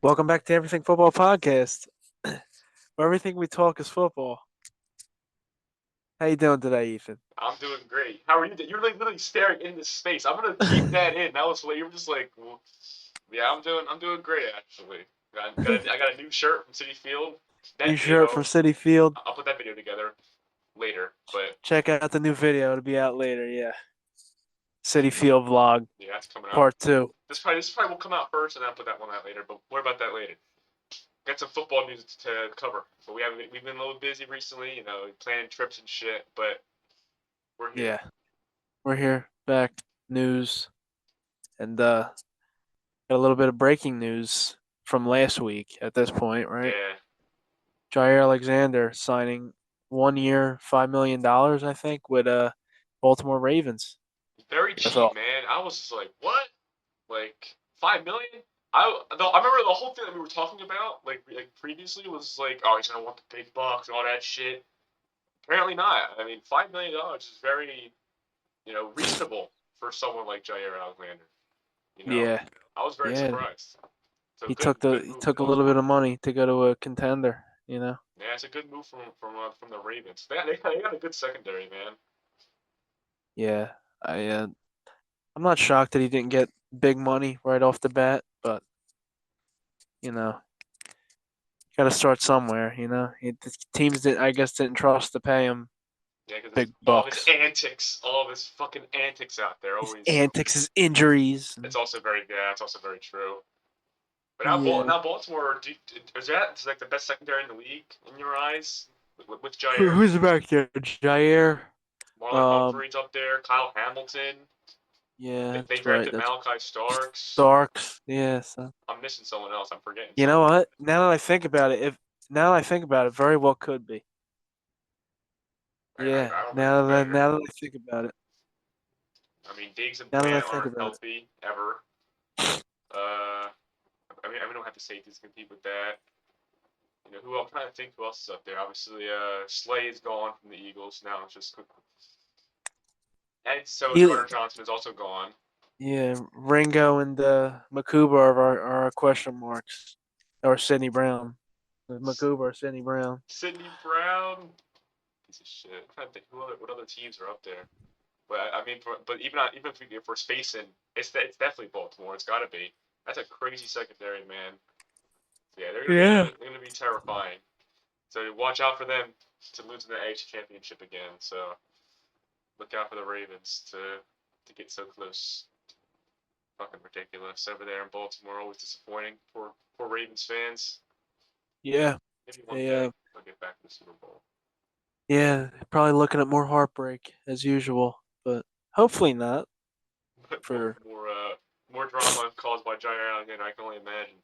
Welcome back to Everything Football Podcast, where everything we talk is football. How you doing today, Ethan? I'm doing great. How are you? You're like literally staring into space. I'm gonna keep that in. That was what you were just like. Well, yeah, I'm doing great actually. I got a new shirt from City Field. New That shirt from City Field. I'll put that video together later. But Check out the new video. It'll be out later. Yeah, City Field vlog yeah, that's coming out. part two. This probably will come out first, and I'll put that one out later. But more about that later. Got some football news to cover. But we've been a little busy recently. Planning trips and shit. But we're here. Yeah, we're here back. News and got a little bit of breaking news from last week. At this point, right? Yeah. Jaire Alexander signing 1 year, $5 million, I think, with Baltimore Ravens. Very I cheap, thought. man. I was just like, what? Like 5 million? I remember the whole thing that we were talking about, like previously, was like, oh, he's gonna want the big bucks and all that shit. Apparently not. I mean, $5 million is very, reasonable for someone like Jair Alexander. You know, Yeah, I was very yeah. surprised. So He good, took the good he move from took a little bit Baltimore. of money to go to a contender. Yeah, it's a good move from the Ravens. They got a good secondary, man. Yeah, I'm not shocked that he didn't get big money right off the bat, but you know, got to start somewhere. The teams did I guess didn't trust to pay him Yeah, because big all of his bucks. antics, all of his fucking antics out there, His always. antics, his injuries. It's also very, yeah, it's also very true. But Yeah. now Baltimore, is like the best secondary in the league in your eyes with Jair? Who's back there? Jair. Marlon Um. Humphrey's up there. Kyle Hamilton. Yeah, They that's right. drafted That's Malachi Starks. Starks. Yeah. So I'm missing someone else. I'm forgetting you know someone. what? Now that I think about it, very well could be. Yeah. I don't know who's better. Now that I think about it. I mean, Diggs and Now that I Bland think aren't about healthy ever. Uh, I mean, don't have to safeties compete with that. Who I'm trying to think who else is up there. Obviously, Slay is gone from the Eagles now. It's just and so is it. Carter Johnson is also gone. Yeah, Ringo and Makuba are our question marks, or Sidney Brown. Makuba or Sidney Brown. Sidney Brown, piece of shit. I'm trying to think what other teams are up there. But I mean, but even if we're spacing, it's definitely Baltimore. It's got to be. That's a crazy secondary, man. Yeah, Yeah. they're gonna be terrifying. So watch out for them to lose in the AFC Championship again. So look out for the Ravens to get so close. Fucking ridiculous over there in Baltimore. Always disappointing for Ravens fans. Yeah, Maybe one they, day they'll get back to the Super Bowl. yeah, probably looking at more heartbreak as usual, but hopefully not. But For more drama caused by Jair Alexander. I can only imagine.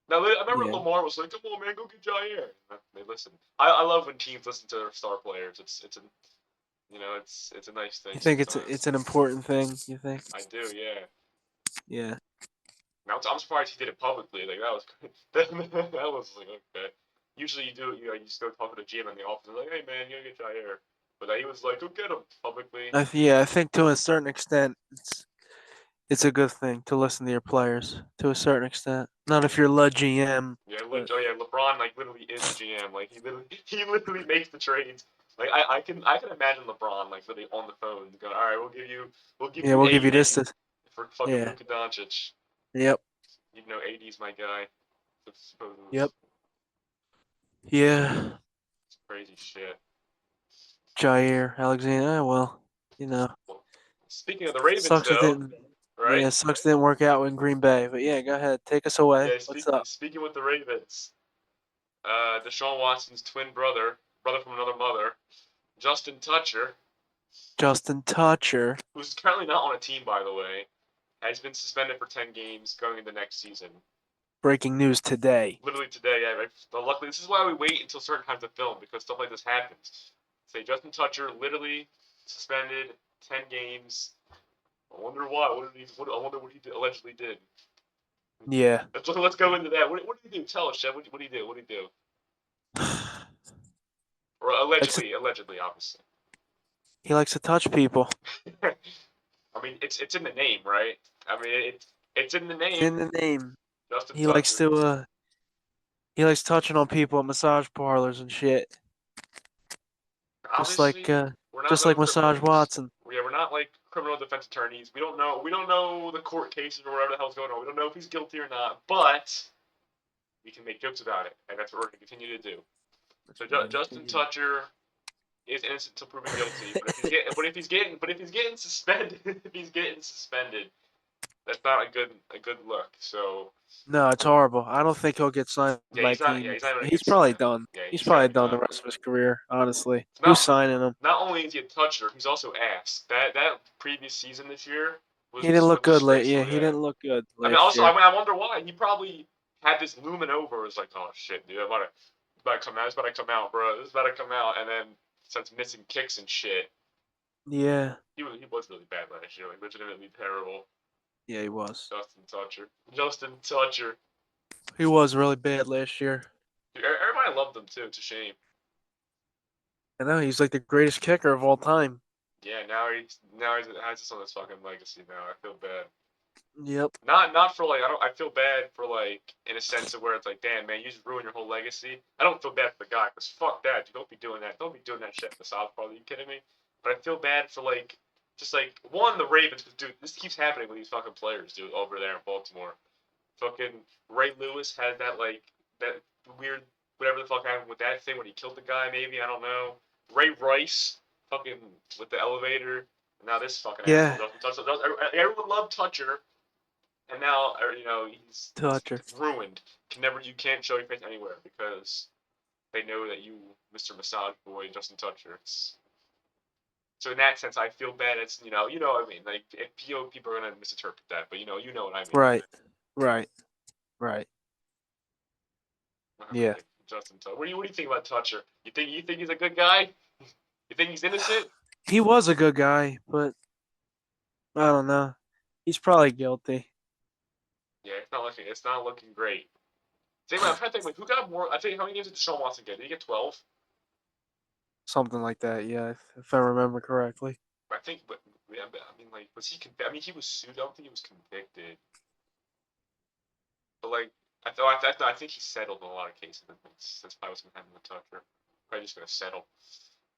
Now I remember Yeah, Lamar was like, "Come on, man, go get Jair." They listened. I love when teams listen to their star players. It's a nice thing you think sometimes. it's an important thing? You think? I do, yeah. Yeah, Now I'm surprised he did it publicly. Like that was that was like okay. Usually you do it, you just go talk to the GM in the office and like, hey man, you gotta get Jair. But he was like, go get him publicly. yeah. I think to a certain extent, it's a good thing to listen to your players to a certain extent. Not if you're Le GM, Yeah, but oh yeah, LeBron like literally is the GM. Like he literally makes the trades. Like I can imagine LeBron like literally on the phone going, all right, we'll give yeah, you we'll give you this. AD for fucking Yeah. Luka Doncic. Yep. Even though AD's my guy, supposedly. Yep. Yeah. It's crazy shit. Jair Alexander. Well, you know, Well, speaking of the Ravens sucks it though, didn't. right? Yeah, sucks it didn't work out in Green Bay. But yeah, go ahead, take us away. Yeah, What's up, speaking with the Ravens, Deshaun Watson's twin brother from another mother, Justin Tucker, Justin Tutcher? who's currently not on a team by the way, has been suspended for 10 games going into next season. Breaking news today. Literally today, yeah. But luckily, this is why we wait until certain times to film because stuff like this happens. Say Justin Tucker literally suspended 10 games. I wonder why. I wonder what he allegedly did. Yeah. Let's go into that. What did he do? Tell us, Chef. What did he do? What did he do? Or Likes to, allegedly, obviously. he likes to touch people. I mean, it's in the name, right? I mean, it's in the It's name. in the name. Justin He likes Tucker. to. He likes touching on people at massage parlors and shit. Just like Obviously, uh we're not just no like Massage criminals. Watson. Yeah, we're not like criminal defense attorneys. We don't know. We don't know the court cases or whatever the hell's going on. We don't know if he's guilty or not. But we can make jokes about it, and that's what we're going to continue to do. That's So right. Justin Toucher is innocent until proven guilty. But if he's getting suspended, if he's getting suspended, that's not a good look. So No, it's horrible. I don't think he'll get signed yeah, by he's teams. not gonna He's get. probably done. Yeah, He's he's got to probably be done the done. rest of his career, honestly. Who's Not signing him? not only is he a toucher, he's also ass. That previous season this year He didn't was look good late. Yeah, disgraceful. he Yeah. didn't look good I mean, last also, I year. mean, I wonder why. He probably had this looming over. It was like, oh shit, dude, about to come out. It's about to come out, bro. This is about to come out. And then starts missing kicks and shit. Yeah. He was really bad last year, like legitimately terrible. Yeah, he was. Justin Toucher. Justin Toucher. He was really bad last year. Dude, everybody loved him too. It's a shame. I know he's like the greatest kicker of all time. Yeah, now he's has this on his fucking legacy now. I feel bad. Yep. Not for like I feel bad for like in a sense of where it's like, damn man, you just ruined your whole legacy. I don't feel bad for the guy because fuck that, dude. Don't be doing that. Don't be doing that shit in the South Park. Are you kidding me? But I feel bad for like just like one the Ravens, dude. This keeps happening with these fucking players, dude, over there in Baltimore. Fucking Ray Lewis had that weird whatever the fuck happened with that thing when he killed the guy. Maybe I don't know. Ray Rice, fucking with the elevator. Now this fucking asshole Yeah. doesn't touch. Everyone loved Toucher, and now he's Toucher. ruined. You can't show your face anywhere because they know that you, Mr. Massage Boy, Justin Toucher. So in that sense, I feel bad. It's what I mean. Like if people are gonna misinterpret that, but you know what I mean. Right. Right. Right. Yeah. Justin Toucher. What do you think about Toucher? You think he's a good guy? You think he's innocent? He was a good guy, but I don't know. He's probably guilty. Yeah, it's not looking great. Same way, I'm trying to think. Like, who got more? I think how many games did Deshaun Watson get? Did he get 12? Something like that, yeah, if I remember correctly. I think, but yeah, I mean, like, was he? I mean, he was sued. I don't think he was convicted. But like, I think he settled in a lot of cases. That's probably what's gonna happen with Tucker. Probably just gonna settle.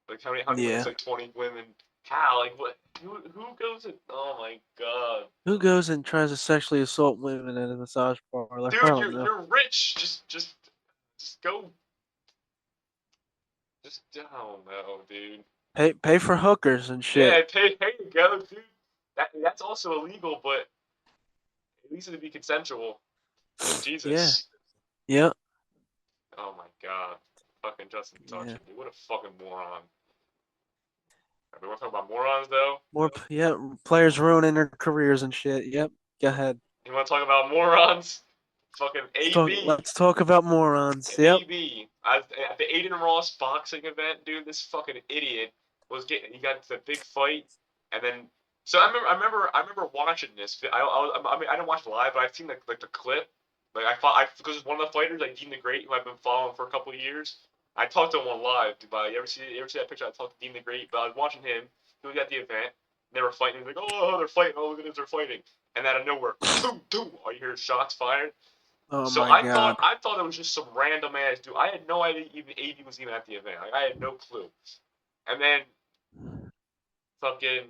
Like how many women? It's Yeah. like 20 women. How? Like what? Who goes and? Oh my god, Who goes and tries to sexually assault women at a massage parlor? I dude, don't know. you're rich. Just go. Just I don't know, dude. Pay for hookers and shit. Yeah, hey, go, dude. That's also illegal, but at least it'd be consensual. Yeah. Jesus. Yeah. Oh my god. Fucking Justin Yeah. Toucher, dude. What a fucking moron. We want to talk about morons, though? Yeah, players ruining their careers and shit. Yep. Go ahead. You want to talk about morons? Fucking AB. Let's talk about morons. Yep. AB. At the Aiden Ross boxing event, dude, this fucking idiot he got into the big fight, and then, so I remember watching this. I mean, I didn't watch live, but I've seen like the clip. Like because one of the fighters, like Dean the Great, who I've been following for a couple of years. I talked to him on live. But you ever see that picture? I talked to Dean the Great, but I was watching him. He was at the event. They were fighting. He was like, oh, they're fighting. Oh, look at this, they're fighting. And out of nowhere, boom, boom, all you hear is shots fired. Oh So my god. I thought it was just some random ass dude. I had no idea even AB was even at the event. Like I had no clue. And then fucking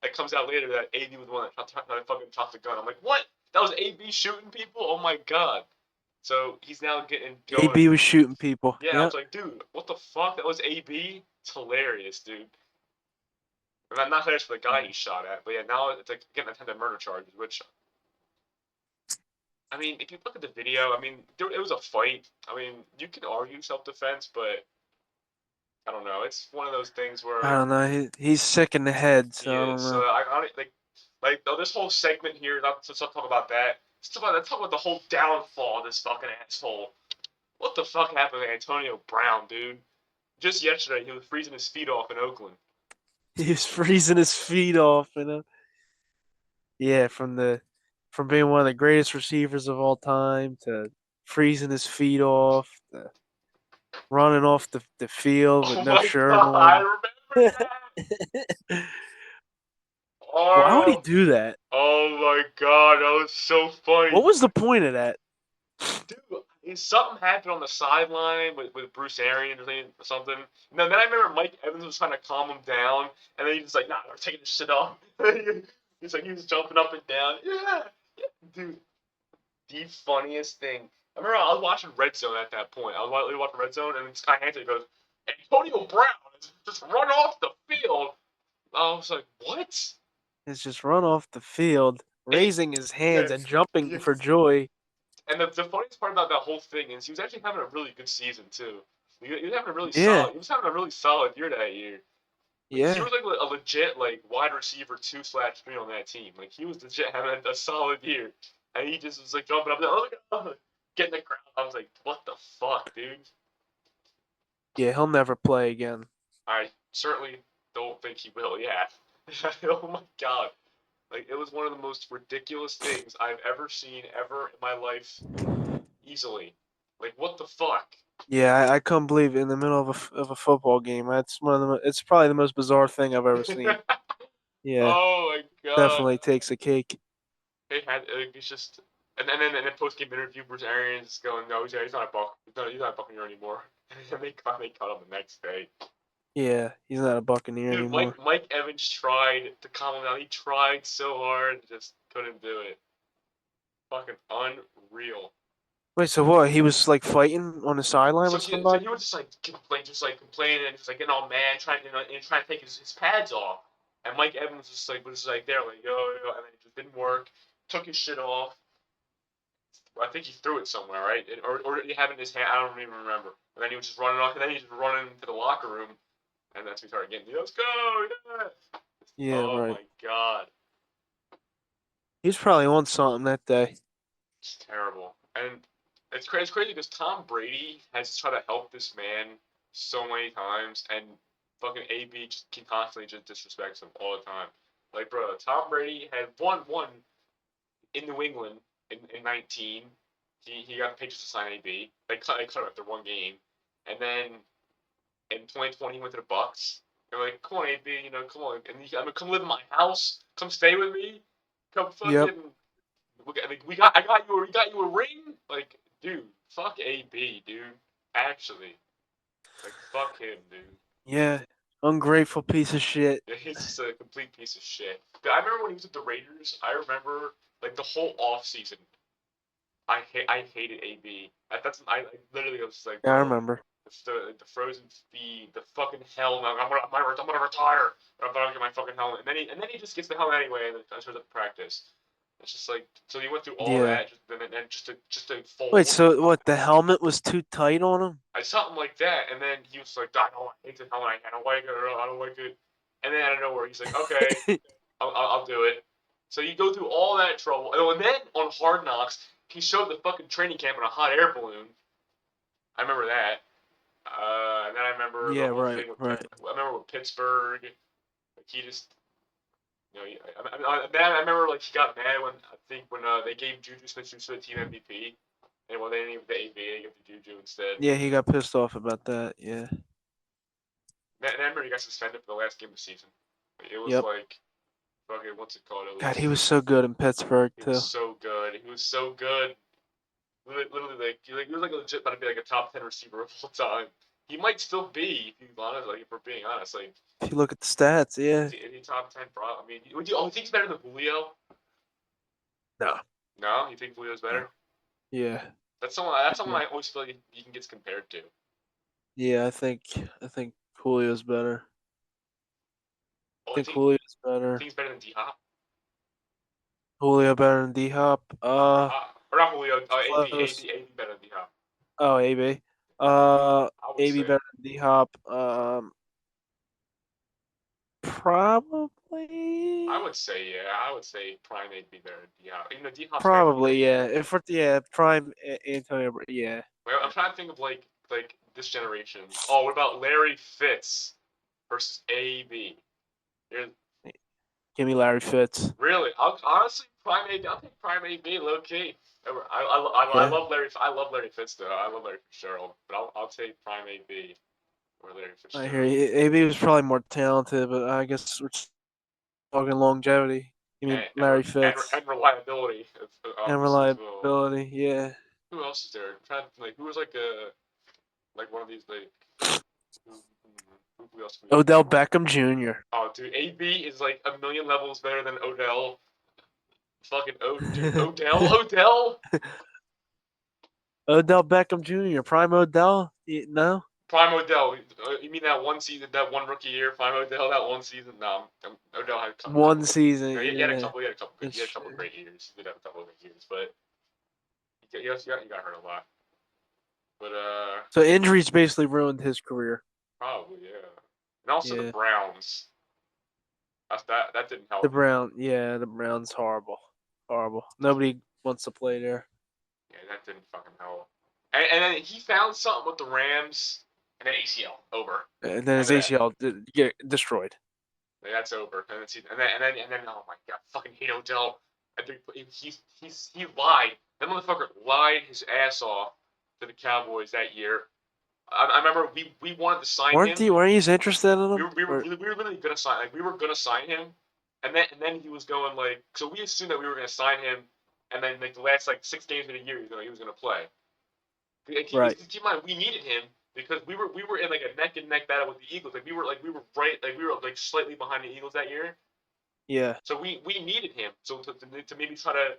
it comes out later that AB was the one that fucking chopped the gun. I'm like, what? That was AB shooting people? Oh my god. So he's now getting going. AB was shooting people. Yeah, I was Yep. like, dude, what the fuck? That was AB? It's hilarious, dude. And I'm not hilarious for the guy he shot at, but yeah, now it's like getting attempted murder charges, which I mean, if you look at the video, I mean, it was a fight. I mean, you can argue self-defense, but I don't know. It's one of those things I where don't know. He's sick in the head, he so I is. don't So know. I don't like this whole segment here. Let's not talk about that. Let's talk about the whole downfall of this fucking asshole. What the fuck happened to Antonio Brown, dude? Just yesterday, he was freezing his feet off in Oakland. He was freezing his feet off, you know. Yeah, from being one of the greatest receivers of all time to freezing his feet off, to running off the field with Oh no my shirt god, I on. remember that. Why would he Oh, do that? oh my god, that was so What funny. was the point of that? Dude, something happened on the sideline with Bruce Arians or something. And then I remember Mike Evans was trying to calm him down, and then he was like, "Nah, we're taking this shit off." He's like, he was jumping up and down. Yeah, yeah, dude. The funniest thing. I remember I was watching Red Zone at that point. I was watching Red Zone, and then Sky Hampton goes, "Antonio Brown has just run off the field." I was like, "What?" He's just run off the field, And, raising his hands and yes, jumping for yes. joy. And the funniest part about that whole thing is he was actually having a really good season too. He was having a really Yeah, solid. He was having a really solid year that year. Like he yeah, was like a legit like wide receiver 2/3 on that team. Like he was legit having a solid year, and he just was like jumping up there, oh, getting the crowd. I was like, what the fuck, dude? yeah. He'll never play again. I certainly don't think he will. Yeah. Oh my god. Like it was one of the most ridiculous things I've ever seen ever in my life. Easily. Like what the fuck? Yeah, I couldn't believe it in the middle of a football game. That's one of the. It's probably the most bizarre thing I've ever seen. Yeah, Oh my god. definitely takes a cake. They had it's just and then post game interview, Bruce Arians is going, no, he's not a buck, he's not a Buccaneer anymore. And they cut him the next day. Yeah, he's not a Buccaneer Dude, anymore. Mike Evans tried to calm him down. He tried so hard, just couldn't do it. Fucking unreal. Wait, so what? He was like fighting on the sideline with So somebody? he would just like complaining, and just like getting all mad, trying to take his pads off. And Mike Evans was like there, like yo, and then it just didn't work. Took his shit off. I think he threw it somewhere, right? Or did he have it in his hand? I don't even remember. And then he was just running off, and then he just running to the locker room, and that's when he started getting, let's go, yeah. Yeah, Oh right. my god, He was probably on something that day. it's terrible. And it's crazy because Tom Brady has tried to help this man so many times, and fucking AB just constantly just disrespects him all the time. Like, bro, Tom Brady had one in New England in 19. He got the Patriots to sign AB. They cut him after one game, and then in 2020 he went to the Bucks. They're like, come on, AB, come on, and I mean, come live in my house, come stay with me, come Yep. fucking, I got you a ring, like, dude, fuck AB, dude, actually, like, fuck him, dude. Yeah. Ungrateful piece of shit. He's just a complete piece of shit. But I remember when he was with the Raiders. I remember like the whole off season. I hated AB. I literally was like, Yeah, I bro, remember. the frozen feed, the fucking helmet. I'm gonna retire. I'm gonna get my fucking helmet. And then he just gets the helmet anyway and shows up to practice. It's just like so he went through all Yeah. that and then just to Wait, fold. so what? The helmet was too tight on him? Something like that. And then he was like, I hate the helmet. I don't like it. I don't like it. And then out of nowhere, he's like, okay, I'll do it. So you go through all that trouble, and then on Hard Knocks, he showed the fucking training camp in a hot air balloon. I remember that. And then I remember the Yeah, whole right, thing with right. I remember with Pittsburgh. Like he just, I remember like he got mad when I think when they gave Juju Smith-Schuster the team MVP, and well they didn't give the AV, they gave the Juju instead. Yeah, he got pissed off about that. Yeah. And I remember he got suspended for the last game of the season. It was Yep. like fucking what's it called? God, he was so good in Pittsburgh He was too. so good. He was so good. Literally, he was like legit about to be like a top 10 receiver of all time. He might still be, if you're honest. Like if we're being honest, like If you look at the stats, yeah. is he top 10? Bro, I mean, you think he's better than Julio? No. No, you think Julio's No. better? Yeah. That's someone. That's someone Yeah. I always feel like he can get compared to. Yeah, I think Julio's better. I Oh, think Julio's you better. think he's better than D Hop? Julio better than D Hop. Or not Julio? Close. AB better than D Hop. Oh, AB. Uh, I would AB say. better than D Hop. I Probably. would say yeah. I would say Prime AB better than D Hop. Even though D Hop's better than Probably, AB. yeah. If we're yeah, prime Antonio, yeah, Well, I'm yeah. trying to think of like this generation. Oh, what about Larry Fitz versus AB? Give me Larry Fitz. Really? I'll honestly Prime AB. I'll take Prime AB low key. I Yeah, love Larry Fitz though. I love Larry Fitzgerald, but I'll take Prime AB or Larry I hear Fitzgerald. you. AB was probably more talented, but I guess we're talking longevity. You mean And Larry Fitz and reliability and as well. reliability? Yeah, Who else is there? I'm trying to like who was like one of these like who else can we think Odell of? Beckham Jr. Oh, dude, AB is like a million levels better than Odell. Fucking dude, Odell. Odell Beckham Jr. Prime Odell? No, Prime Odell. You mean that one season, that one rookie year? Prime Odell, that one season? No, Odell had a couple one of. season. No, he had a Yeah, couple. He had a couple good. He that's had a couple true. of great years. He did have a couple of good years, but he got hurt a lot. But So injuries basically ruined his career. probably yeah. And also the Yeah, Browns. That didn't the help either. Brown. Yeah, the Browns horrible, horrible. Nobody wants to play there. Yeah, that didn't fucking help. And then he found something with the Rams, and then ACL over, And then and his then ACL get destroyed. that's over. And then oh my god, fucking hate Odell. I think he lied. That motherfucker lied his ass off to the Cowboys that year. I remember we wanted to sign him. Weren't you interested in We him? were we were Or we were literally gonna sign we were gonna sign him, and then he was going like so we assumed that we were gonna sign him, and then like the last like 6 games of the year he was gonna play. Like, right, keep in mind we needed him because we were in like a neck and neck battle with the Eagles. We were right like we were like slightly behind the Eagles that year. yeah, So we needed him. So to maybe try to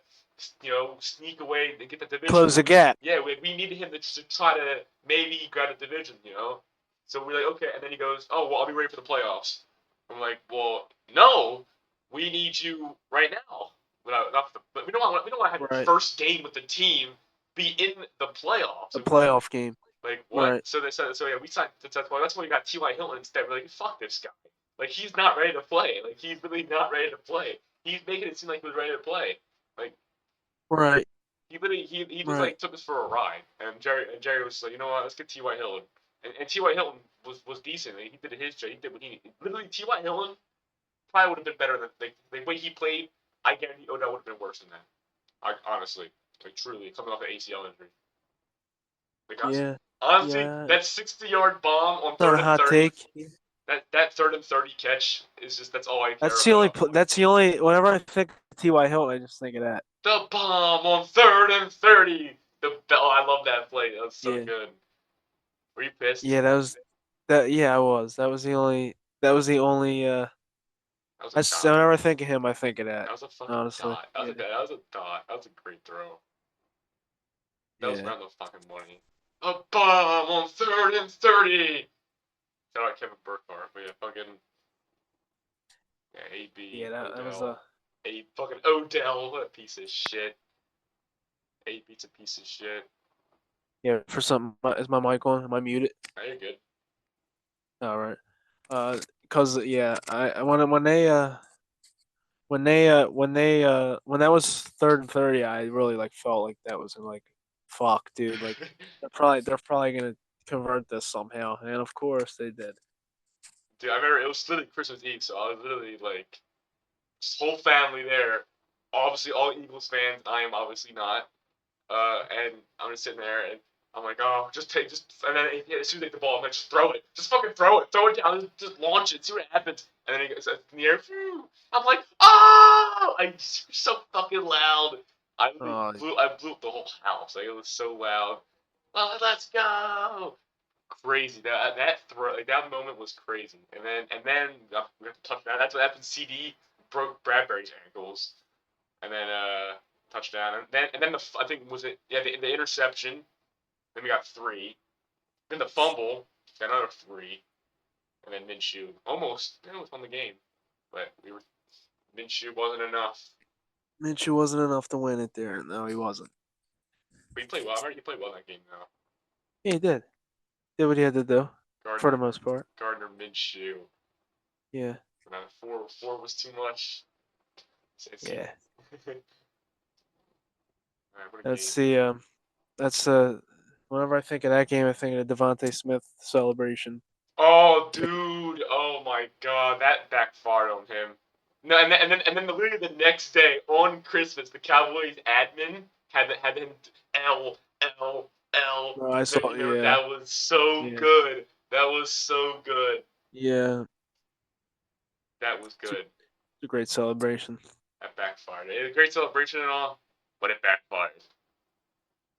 sneak away and get the division. close the gap. Yeah, we needed him to try to maybe grab the division. So we're like okay, and then he goes, oh well, I'll be ready for the playoffs. I'm like, well, no, we need you right now. But we don't want to have your Right, first game with the team be in the playoffs. a Like, what? playoff game. Like what? Right, So yeah, we signed. That's why we got T.Y. Hilton instead. We're like, fuck this guy. Like he's not ready to play. Like he's really not ready to play. He's making it seem like he was ready to play. Like right, he literally he just right. like took us for a ride. And Jerry was like, you know what? Let's get T.Y. Hilton. And T.Y. Hilton was decent. Like, he did his job. He did what he literally T.Y. Hilton probably would have been better than like the way he played. I guarantee Odell would have been worse than that. Honestly, like truly, coming off an ACL injury. Like Yeah, honestly, yeah. that 60-yard bomb on Not third a and hot 30, take. that third and 30 catch is just that's all I care That's the only. about. That's the only. Whenever I think T.Y. Hilton, I just think of that. The bomb on third and 30. I love that play. That was so Yeah, good. Were you pissed? yeah. That was that. Yeah, I was. That was the only. That was the only. That was a That's dot. whenever I think of him, I think of that. That was a fucking Honestly. dot. Yeah. That was a dot. That was a great throw. That was Yeah. around the fucking money. A bomb on third and 30. Shout out Kevin Burkhardt. But yeah, fucking yeah, Yeah. AB That was a. Odell. A fucking Odell, what a piece of shit. AB's a piece of shit. Yeah. For something. Is my mic on? Am I muted? Now you're good. All right. Cause yeah, I when they when that was third and 30, I really like felt like that was like, fuck, dude, like they're probably gonna convert this somehow, and of course they did. Dude, I remember it was literally Christmas Eve, so I was literally like, whole family there. Obviously, all Eagles fans. I am obviously not. And I'm just sitting there, and I'm like, oh, and then as soon as they get the ball, I'm like, just throw it, just fucking throw it down, just launch it, see what happens. And then it goes in the air. I'm like, oh, I so fucking loud. Oh I blew up the whole house. Like it was so loud. Oh, let's go! Crazy that throw, like that moment was crazy. And then we have to touchdown. That's what happened. CD broke Bradbury's ankles, and then touchdown, and then I think was it the interception. Then we got three. Then the fumble, got another three, and then Minshew almost won the game, but Minshew wasn't enough. Minshew wasn't enough to win it there. No, he wasn't. But he played well. I remember he played well in that game though. Yeah, he did what he had to do for the Gardner most part. Gardner Minshew. Yeah, Four was too much. It's yeah. all right, what a That's game. that's whenever I think of that game, I think of the Devontae Smith celebration. Oh, dude! Oh my God, that backfired on him. No, and then literally the next day on Christmas, the Cowboys admin had him L. No, I saw. Yeah, That was so yeah, good. That was so good. yeah. That was It's a, good. it's a great celebration. That backfired. It was a great celebration and all, but it backfired.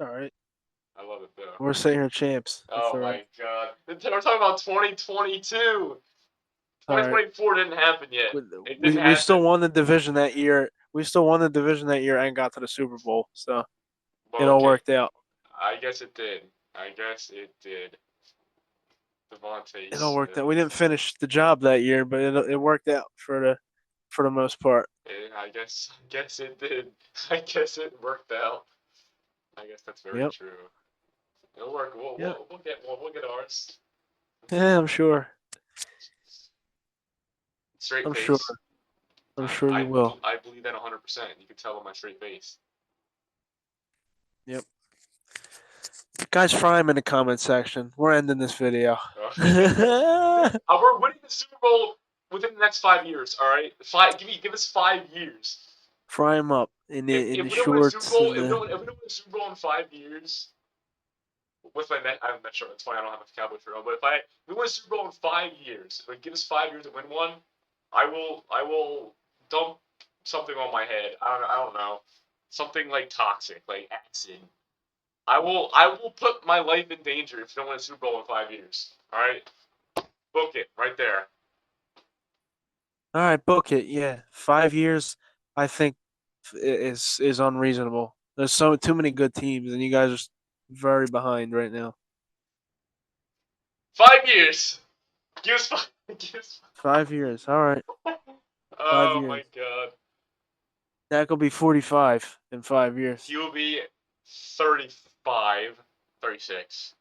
All right. I love it though. We're sitting here champs. That's Oh all right. my god. We're talking about 2022. All right. 2024 didn't happen yet. We, It we didn't we happen. still won the division that year. We still won the division that year and got to the Super Bowl. So But it all okay, worked out. I guess it did. I guess it did. It all Devontae worked out. Smith. We didn't finish the job that year, but it worked out for the most part. I guess it did. I guess it worked out. I guess that's very Yep. true. It'll work. We'll, Yep. we'll, we'll get we'll get ours. Yeah, I'm sure. Straight I'm sure. face. I'm I sure you I, will. I believe that 100%. You can tell by my straight face. Yep. Guys, fry him in the comment section. We're ending this video. We're winning the Super Bowl within the next 5 years. All right, give us 5 years. Fry him up in If the we don't win a Super shorts Bowl, and if we the. don't, if we don't win a Super Bowl in 5 years, with my Met, I'm not sure. It's funny. I don't have a Cowboys shirt on, but if we win a Super Bowl in 5 years, like give us 5 years to win one, I will dump something on my head. I don't know, something like toxic, like acid. I will put my life in danger if you don't win a Super Bowl in 5 years. All right, book it right there. All right, book it. Yeah, 5 years. I think is unreasonable. There's so too many good teams, and you guys are very behind right now. 5 years. Give us five. Give us 5 years. All right, 5 years. my god. That could be 45 in 5 years. He will be 35, 36.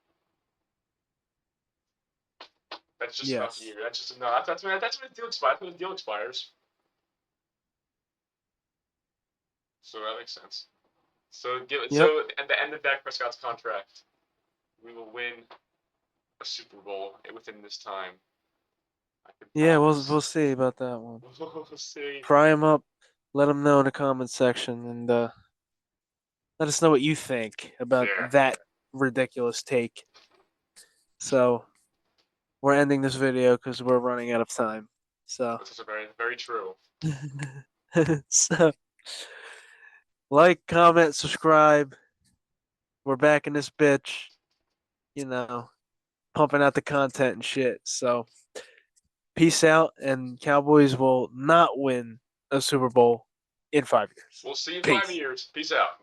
That's just enough Yes. year. That's just enough. That's when the deal expires. That's when the deal expires. So that makes sense. Yep. So at the end of Dak Prescott's contract, we will win a Super Bowl within this time. I can Yeah, promise. we'll see about that one. We'll see. Fry him up. Let him know in the comment section, and let us know what you think about Yeah. that ridiculous take. So we're ending this video because we're running out of time. So, That's also very, very true. so like, comment, subscribe. We're back in this bitch. You know, pumping out the content and shit. So peace out, and Cowboys will not win a Super Bowl in 5 years. We'll see you in five Peace. years. Peace out.